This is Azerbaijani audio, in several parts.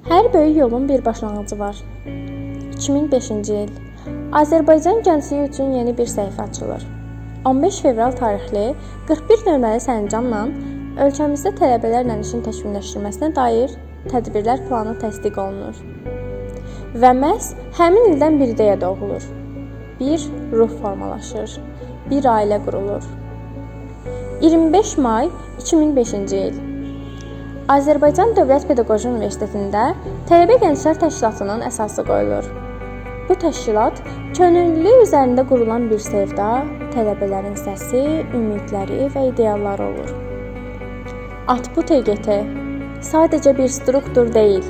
Hər böyük yolun bir başlanğıcı var. 2005-ci il. Azərbaycan gəncliyi üçün yeni bir səhifə açılır. 15 fevral tarixli 41 nömrəli sərəncamla ölkəmizdə tələbələrlə işin təkmilləşdirilməsinə dair tədbirlər planı təsdiq olunur. Və məhz həmin ildən bir ideya doğulur. Bir ruh formalaşır. Bir ailə qurulur. 25 may 2005-ci il. Azərbaycan Dövlət Pedaqoji Universitetində Tələbə Gənclər Təşkilatının əsası qoyulur. Bu təşkilat könüllülük üzərində qurulan bir sevda, tələbələrin səsi, ümidləri və idealları olur. ATBU TGT sadəcə bir struktur deyil.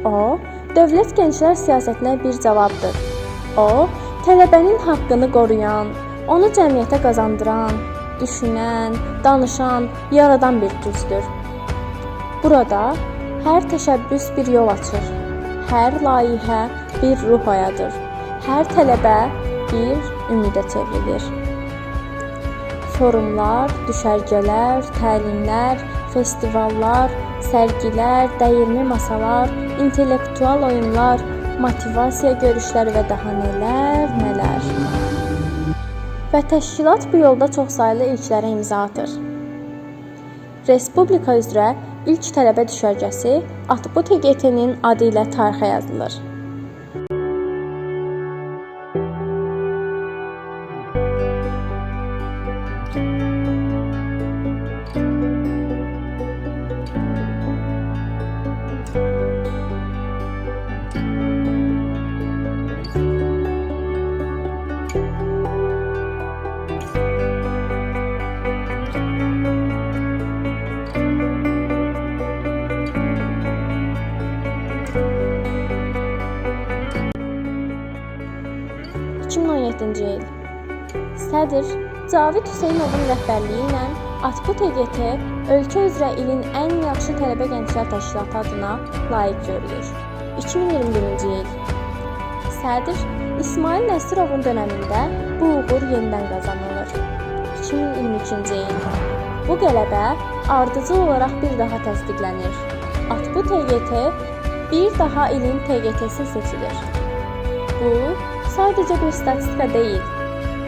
O, dövlət gənclər siyasətinə bir cavabdır. O, tələbənin haqqını qoruyan, onu cəmiyyətə qazandıran, düşünən, danışan, yaradan bir gücdür. Burada hər təşəbbüs bir yol açır, hər layihə bir ruh oyadır, hər tələbə bir ümidə çevrilir. Forumlar, düşərgələr, təlimlər, festivallar, sərgilər, dəyirmi masalar, intellektual oyunlar, motivasiya görüşləri və daha nələr. Və təşkilat bu yolda çoxsaylı ilklərə imza atır. Respublika üzrə ilk tələbə düşərgəsi ATBU TGT-nin adı ilə tarixə yazılır. il. Sədr Cavid Hüseynovun rəhbərliyi ilə ATBU TGT ölkə üzrə ilin ən yaxşı tələbə gənclər təşkilatı adına layiq görülür. 2021-ci il. Sədr İsmail Nəsirovun dönəmində bu uğur yenidən qazanılır. 2022-ci il. Bu qələbə ardıcıl olaraq bir daha təsdiqlənir. ATBU TGT bir daha ilin TGT-si seçilir. Bu sadəcə bir statistika deyil.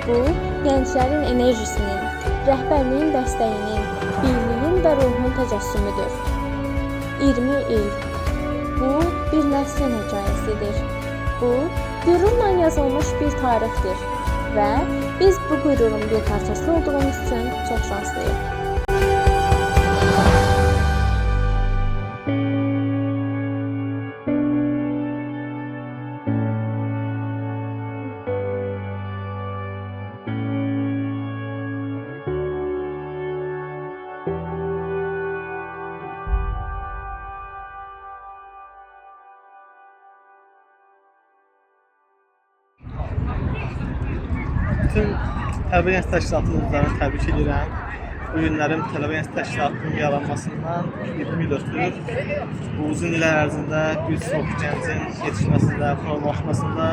Bu, gənclərin enerjisinin, rəhbərliyin dəstəyinin, birliyin və ruhunun təcəssümüdür. 20 il. Bu, bir nəslin hekayəsidir. Bu, qürurla yazılmış bir tarixdir və biz bu qürurun bir parçası olduğumuz üçün çox şanslıyıq. Bütün Tələbə Gənclər Təşkilatının üzvlərini təbrik edirəm. Bu günlərim Tələbə Gənclər Təşkilatının yaranmasından 20 il ötür. Bu uzun illər ərzində bir çox gəncin yetişməsində, formalaşmasında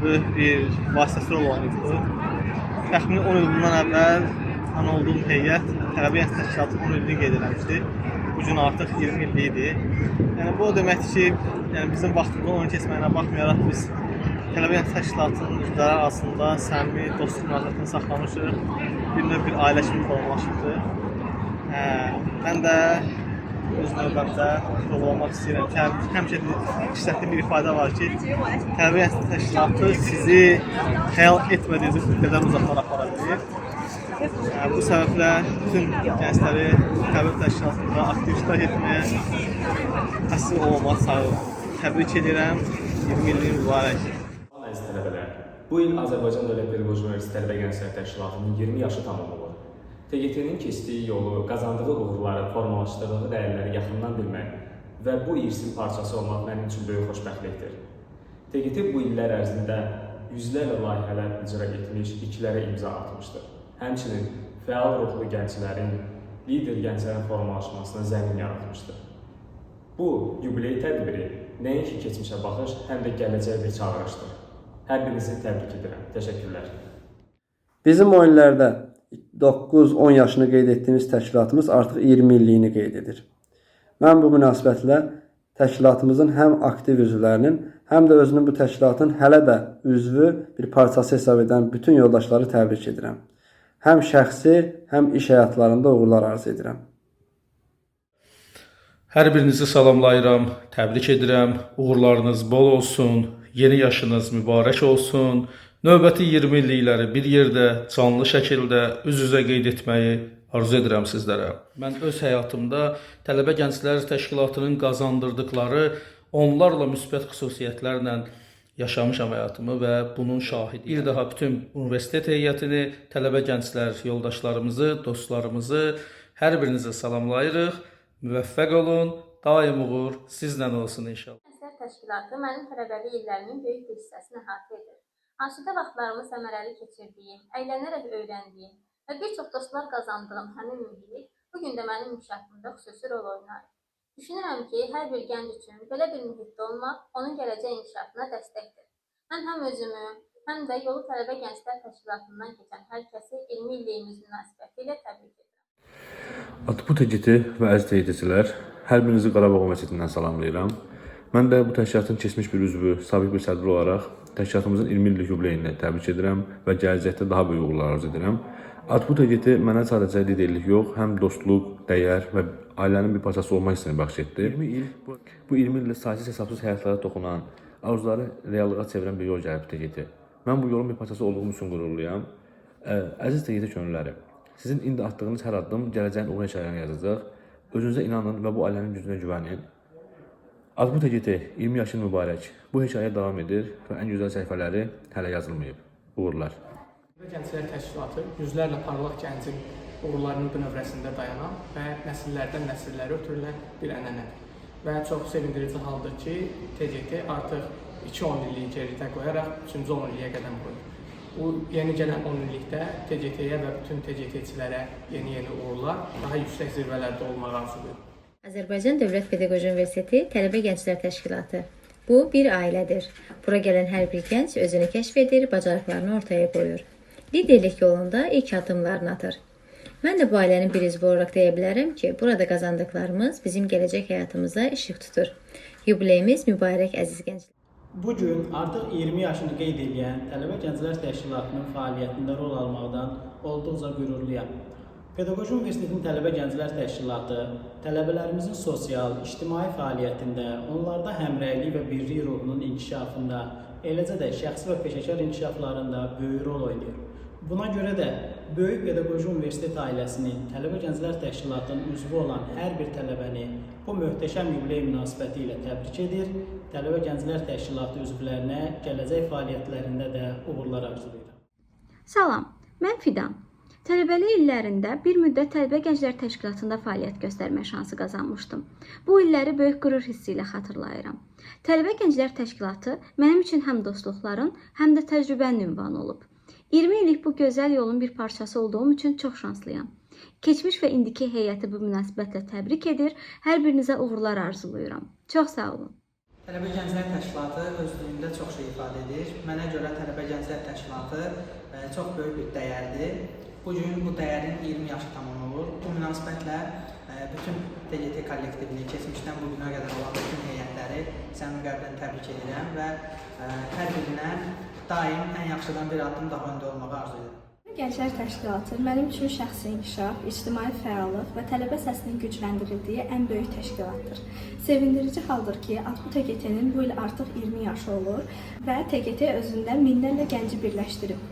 böyük bir vasitəsi rol oynayıbdır. Təxminən 10 il bundan əvvəl tanı olduğum heyət Tələbə Gənclər Təşkilatı 10 ilini qeyd eləmişdi. Bu gün artıq 20 illikdir. Yəni bu o deməkdir ki, bizim vaxtımızda onun keçməyinə baxmayaraq biz Tələbə Gənclər Təşkilatının üzvləri arasında səmimi, dostluq münasibətini saxlamışıq. Bir ailə kimi formalaşıbdır. Mən də öz növbəmdə vurğulamaq istəyirəm ki, həmişə işlətdiyim bir ifadə var ki, Tələbə Gənclər Təşkilatı sizi xəyal etmədiyiniz qədər uzaqlara apara bilir. Bu səbəblə bütün gəncləri Tələbə Təşkilatında aktiv iştirak etməyə həsr olmağa çağırıram. Təbrik edirəm, 20 illiyin mübarək. Əziz tələbələr, bu il Azərbaycan Dövlət Pedaqoji Universiteti Tələbə Gənclər Təşkilatının 20 yaşı tamam olur. TGT-nin keçdiyi yolu, qazandığı uğurları, formalaşdırdığı dəyərləri yaxından bilmək və bu irsin parçası olmaq mənim üçün böyük xoşbəxtlikdir. TGT bu illər ərzində yüzlərlə layihələr icra etmiş, ilklərə imza atmışdır. Həmçinin fəal ruhlu gənclərin, lider gənclərin formalaşmasına zəmin yaratmışdır. Bu yubiley tədbiri nəinki keçmişə baxış, həm də gələcək bir çağırışdır. Hər birinizi təbrik edirəm. Təşəkkürlər. Bizim o illərdə 9-10 yaşını qeyd etdiyimiz təşkilatımız artıq 20 illiyini qeyd edir. Mən bu münasibətlə təşkilatımızın həm aktiv üzvlərinin, həm də özünü bu təşkilatın hələ də üzvü bir parçası hesab edən bütün yoldaşları təbrik edirəm. Həm şəxsi, həm iş həyatlarında uğurlar arzu edirəm. Hər birinizi salamlayıram, təbrik edirəm. Uğurlarınız bol olsun, yeni yaşınız mübarək olsun. Növbəti 20 illikləri bir yerdə, canlı şəkildə üz-üzə qeyd etməyi arzu edirəm sizlərə. Mən öz həyatımda Tələbə Gənclər Təşkilatının qazandırdıqları onlarla müsbət xüsusiyyətlərlə yaşamışam həyatımı və bunun şahidi. Bir daha bütün universitet heyətini, tələbə gənclər yoldaşlarımızı, dostlarımızı hər birinizi salamlayırıq. Müvəffəq olun, daim uğur sizlə olsun inşallah. Gənclər Təşkilatı mənim tələbəlik illərimin böyük bir hissəsini əhatə edir. Asudə vaxtlarımı səmərəli keçirdiyim, əylənərək öyrəndiyim və bir çox dostlar qazandığım həmin mühit bu gün də mənim inkişafımda xüsusi rol oynayır. Düşünürəm ki, hər bir gənc üçün belə bir mühitdə olmaq onun gələcək inkişafına dəstəkdir. Mən həm özümü, həm də Yolu Tələbə Gənclər Təşkilatından keçən hər kəsi 20 illiyimiz münasibətilə təbrik edirəm. Atbu TGT və əziz teyidicilər, hər birinizi Qarabağ Universitetindən salamlayıram. Mən də bu təşkilatın keçmiş bir üzvü, sabiq bir sədr olaraq təşkilatımızın 20 illik yubileyini təbrik edirəm və gələcəkdə daha böyük uğurlar arzu edirəm. Atbu TGT mənə sadəcə liderlik yox, həm dostluq, dəyər və ailənin bir parçası olmaq hissini bəxş etdi. Bu 20 ildə saysız hesabsız həyatlara toxunan, arzuları reallığa çevirən bir yol gəlib TGT. Mən bu yolun bir parçası olduğum üçün qürurluyam. Əziz TGT könülləri, sizin indi atdığınız hər addım gələcəyin uğur hekayələrini yazacaq. Özünüzə inanın və bu ailənin gücünə güvənin. Atbu TGT 20 yaşın mübarək. Bu hekayə davam edir və ən gözəl səhifələri hələ yazılmayıb. Uğurlar. Gənclər Təşkilatı yüzlərlə parlaq gəncin uğurlarının bünövrəsində dayanan və nəsillərdən nəsillərə ötürülən bir ənənədir. Və çox sevindirici haldır ki, TGT artıq 2-10 illiyi geridə qoyaraq 3-cü 10 illiyə qədəm qoyur. Bu yeni gələn 10 illikdə TGT-yə və bütün TGT-çilərə yeni uğurlar, daha yüksək zirvələrdə olmağı arzulayır. Azərbaycan Dövlət Pedaqoji Universiteti Tələbə Gənclər Təşkilatı. Bu bir ailədir. Bura gələn hər bir gənc özünü kəşf edir, bacarıqlarını ortaya qoyur. Liderlik yolunda ilk addımlarını atır. Mən də bu ailənin bir üzvü olaraq deyə bilərəm ki, burada qazandıqlarımız bizim gələcək həyatımıza işıq tutur. Yubileyimiz mübarək əziz gənclər. Bu gün artıq 20 yaşını qeyd edən Tələbə Gənclər Təşkilatının fəaliyyətində rol almaqdan olduqca qürurluyam. Pedaqoji Universitetin Tələbə Gənclər Təşkilatı tələbələrimizin sosial, ictimai fəaliyyətində, onlarda həmrəylik və birlik ruhunun inkişafında, eləcə də şəxsi və peşəkar inkişaflarında böyük rol oynayır. Buna görə də Böyük Pedaqoji Universitet ailəsinin Tələbə Gənclər Təşkilatının üzvü olan hər bir tələbəni bu möhtəşəm yubiley münasibəti ilə təbrik edir. Tələbə Gənclər Təşkilatı üzvlərinə gələcək fəaliyyətlərində də uğurlar arzulayıram. Salam, mən Fidan. Tələbəlik illərində bir müddət Tələbə Gənclər Təşkilatında fəaliyyət göstərmə şansı qazanmışdım. Bu illəri böyük qürur hissi ilə xatırlayıram. Tələbə Gənclər Təşkilatı mənim üçün həm dostluqların, həm də təcrübənin ünvanı olub. 20 illik bu gözəl yolun bir parçası olduğum üçün çox şanslıyam. Keçmiş və indiki heyəti bu münasibətlə təbrik edir, hər birinizə uğurlar arzulayıram. Çox sağ olun. Tələbə Gənclər Təşkilatı özlüyündə çox şey ifadə edir. Mənə görə Tələbə Gənclər Təşkilatı çox böyük bir dəyərdir. Bugün bu dəyərin 20 yaşı tamam olur. Bu münasibətlə bütün TGT kollektivini, keçmişdən bugünə qədər olan bütün heyətləri səmimi qəlbdən təbrik edirəm və hər birinə daim ən yaxşıdan bir addım daha öndə olmağı arzu edirəm. Gənclər Təşkilatı mənim üçün şəxsi inkişaf, ictimai fəallıq və tələbə səsinin gücləndirildiyi ən böyük təşkilatdır. Sevindirici haldır ki, Atbu TGT-nin bu il artıq 20 yaşı olur və TGT özündə minlərlə gənci birləşdirib.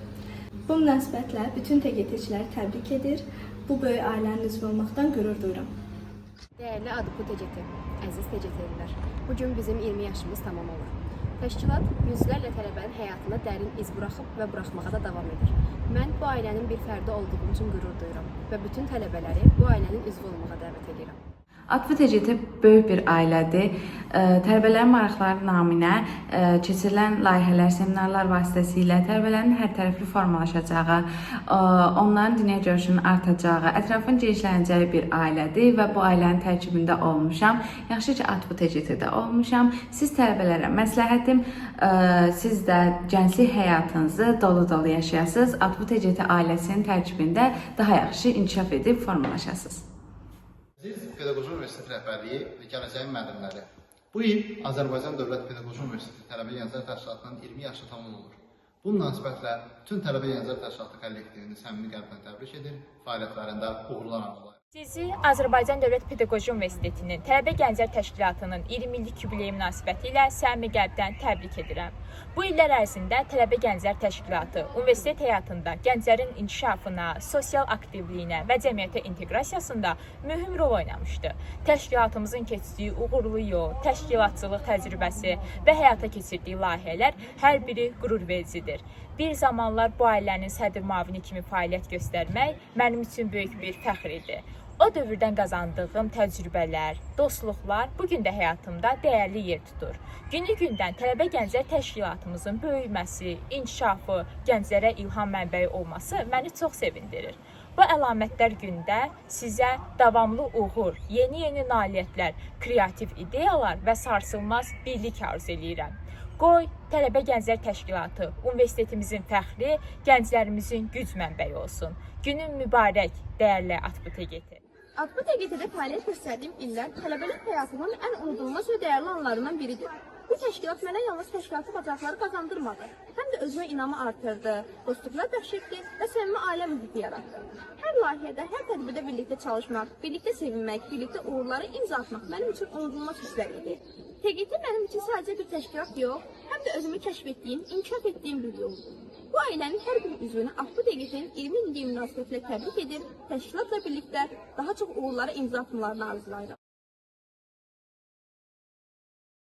Bu münasibətlə bütün TGT-çiləri təbrik edir, bu böyük ailənin üzvü olmaqdan qürur duyuram. Dəyərli Atbu TGT, əziz TGT-lilər, bugün bizim 20 yaşımız tamam olur. Təşkilat yüzlərlə tələbənin həyatına dərin iz buraxıb və buraxmağa da davam edir. Mən bu ailənin bir fərdi olduğum üçün qürur duyuram və bütün tələbələri bu ailənin üzvü olmağa dəvət edirəm. Atbu TGT böyük bir ailədir. Tələbələrin maraqları naminə keçirilən layihələr, seminarlar vasitəsilə tələbələrin hər tərəfli formalaşacağı, onların dünya görüşünün artacağı, ətrafın genişlənəcəyi bir ailədir və bu ailənin tərkibində olmuşam. Yaxşı ki, Atbu TGT-də olmuşam. Siz tələbələrə məsləhətim, siz də gənclik həyatınızı dolu-dolu yaşayasınız. Atbu TGT ailəsinin tərkibində daha yaxşı inkişaf edib formalaşasınız. Siz Pedaqoji Universitet rəhbərliyi və gələcəyin müəllimləri, Bu il Azərbaycan Dövlət Pedaqoji Universiteti Tələbə Gənclər Təşkilatının 20 yaşı tamam olur. Bu münasibətlə bütün Tələbə Gənclər Təşkilatı kollektivini səmimi qəlbdən təbrik edir, fəaliyyətlərində uğurlar arzulayır. Sizi Azərbaycan Dövlət Pedaqoji Universitetinin Tələbə Gənclər Təşkilatının 20 illik yubileyi münasibəti ilə səmimi qəlbdən təbrik edirəm. Bu illər ərzində Tələbə Gənclər Təşkilatı universitet həyatında gənclərin inkişafına, sosial aktivliyinə və cəmiyyətə inteqrasiyasında mühüm rol oynamışdı. Təşkilatımızın keçdiyi uğurlu yol, təşkilatçılıq təcrübəsi və həyata keçirdiyi layihələr hər biri qürur vericidir. Bir zamanlar bu ailənin sədr müavini kimi fəaliyyət göstərmək mənim üçün böyük bir fəxr idi. O dövrdən qazandığım təcrübələr, dostluqlar bugün də həyatımda dəyərli yer tutur. Günü-gündən Tələbə Gənclər Təşkilatımızın böyüməsi, inkişafı, gənclərə ilham mənbəyi olması məni çox sevindirir. Bu əlamətlər gündə sizə davamlı uğur, yeni nailiyyətlər, kreativ ideyalar və sarsılmaz birlik arzu eləyirəm. Qoy Tələbə Gənclər Təşkilatı universitetimizin fəxri, gənclərimizin güc mənbəyi olsun. Günün mübarək, dəyərli ADBU TGT. ADBU TGT-də fəaliyyət göstərdiyim illər tələbəlik həyatımın ən unudulmaz və dəyərli anlarından biridir. Bu təşkilat mənə yalnız təşkilati bacarıqları qazandırmadı, həm də özümə inamı artırdı, dostluqlar bəxş etdi və səmimi ailə mühiti yaratdı. Hər layihədə, hər tədbirdə birlikdə çalışmaq, birlikdə sevinmək, birlikdə uğurları imza atmaq mənim üçün unudulmaz hisslər idi. TGT mənim üçün sadəcə bir təşkilat yox, həm də özümü kəşf etdiyim, inkişaf etdiyim bir yoldur. Bu ailənin hər bir üzvünü ADBU TGT-nin 20 illiyi münasibətilə təbrik edir, təşkilatla birlikdə daha çox uğurlara imza atmalarını arzulayıram.